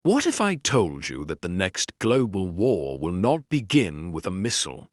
What if I told you that the next global war will not begin with a missile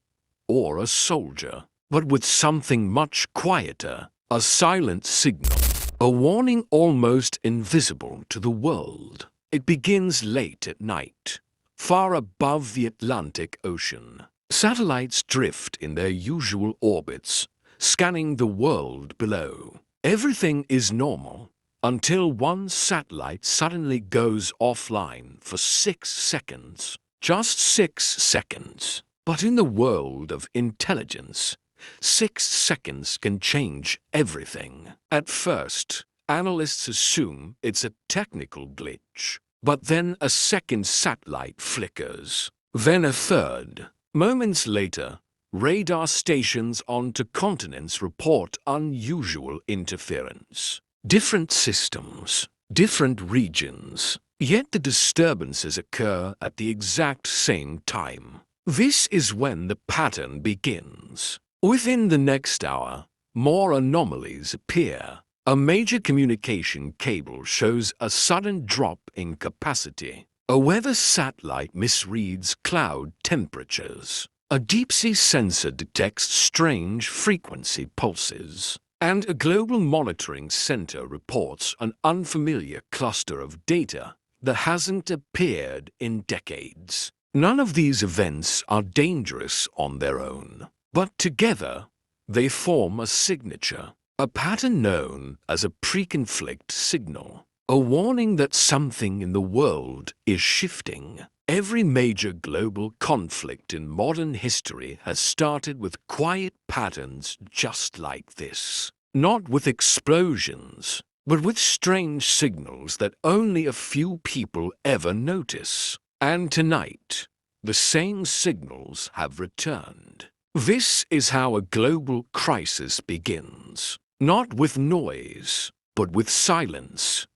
or a soldier, but with something much quieter, a silent signal, a warning almost invisible to the world? It begins late at night, far above the Atlantic Ocean. Satellites drift in their usual orbits, scanning the world below. Everything is normal until one satellite suddenly goes offline for 6 seconds. Just 6 seconds. But in the world of intelligence, 6 seconds can change everything. At first, analysts assume it's a technical glitch. But then a second satellite flickers. Then a third. Moments later, radar stations onto continents report unusual interference. Different systems, different regions, yet the disturbances occur at the exact same time. This is when the pattern begins. Within the next hour, more anomalies appear. A major communication cable shows a sudden drop in capacity. A weather satellite misreads cloud temperatures. A deep-sea sensor detects strange frequency pulses. And a global monitoring center reports an unfamiliar cluster of data that hasn't appeared in decades. None of these events are dangerous on their own, but together they form a signature, a pattern known as a pre-conflict signal, a warning that something in the world is shifting. Every major global conflict in modern history has started with quiet patterns just like this. Not with explosions, but with strange signals that only a few people ever notice. And tonight, the same signals have returned. This is how a global crisis begins. Not with noise, but with silence.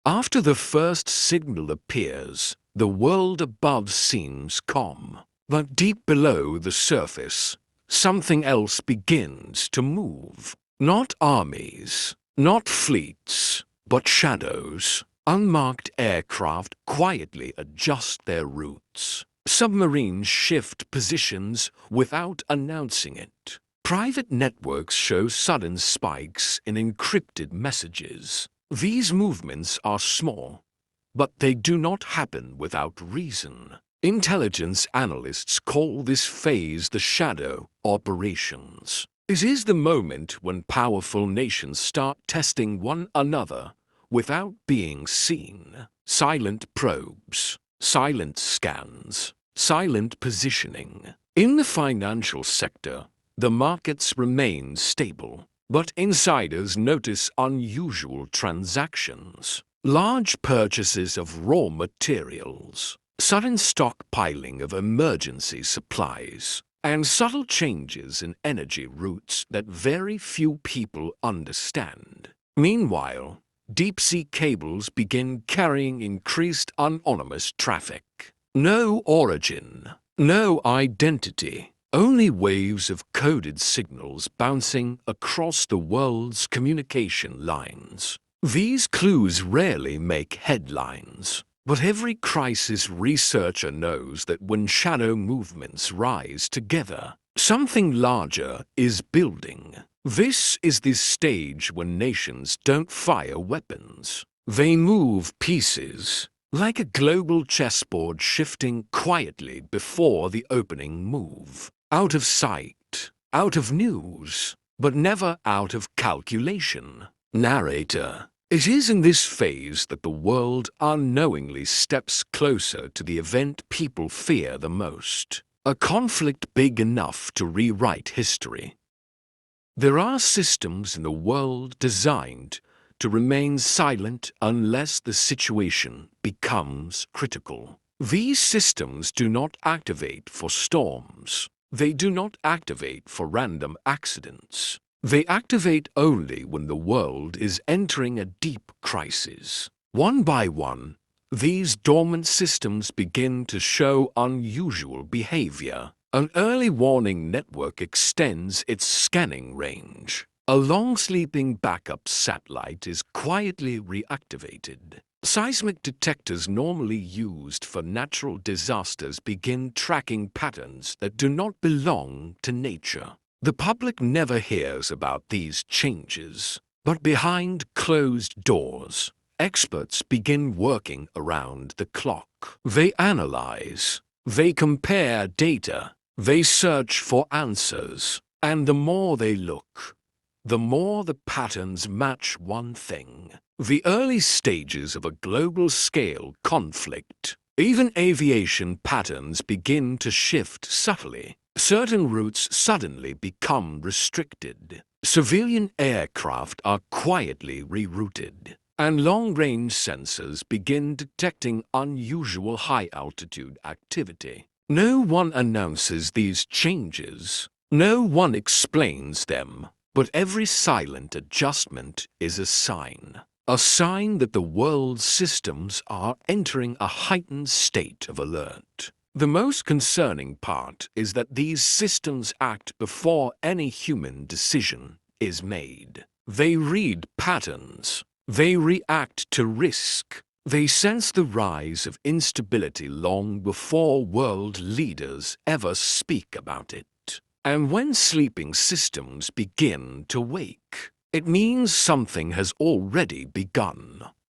After the first signal appears, the world above seems calm. But deep below the surface, something else begins to move. Not armies, not fleets, but shadows. Unmarked aircraft quietly adjust their routes. Submarines shift positions without announcing it. Private networks show sudden spikes in encrypted messages. These movements are small, but they do not happen without reason. Intelligence analysts call this phase the shadow operations. It is the moment when powerful nations start testing one another without being seen. Silent probes, silent scans, silent positioning. In the financial sector, the markets remain stable, but insiders notice unusual transactions. Large purchases of raw materials, sudden stockpiling of emergency supplies, and subtle changes in energy routes that very few people understand. Meanwhile, deep-sea cables begin carrying increased anonymous traffic. No origin, no identity, only waves of coded signals bouncing across the world's communication lines. These clues rarely make headlines, but every crisis researcher knows that when shadow movements rise together, something larger is building. This is the stage when nations don't fire weapons. They move pieces, like a global chessboard shifting quietly before the opening move. Out of sight, out of news, but never out of calculation. Narrator. It is in this phase that the world unknowingly steps closer to the event people fear the most. A conflict big enough to rewrite history. There are systems in the world designed to remain silent unless the situation becomes critical. These systems do not activate for storms. They do not activate for random accidents. They activate only when the world is entering a deep crisis. One by one, these dormant systems begin to show unusual behavior. An early warning network extends its scanning range. A long-sleeping backup satellite is quietly reactivated. Seismic detectors normally used for natural disasters begin tracking patterns that do not belong to nature. The public never hears about these changes, but behind closed doors, experts begin working around the clock. They analyze, they compare data, they search for answers, and the more they look, the more the patterns match one thing: the early stages of a global-scale conflict. Even aviation patterns begin to shift subtly. Certain routes suddenly become restricted. Civilian aircraft are quietly rerouted, and long-range sensors begin detecting unusual high-altitude activity. No one announces these changes. No one explains them. But every silent adjustment is a sign that the world's systems are entering a heightened state of alert. The most concerning part is that these systems act before any human decision is made. They read patterns. They react to risk. They sense the rise of instability long before world leaders ever speak about it. And when sleeping systems begin to wake, it means something has already begun.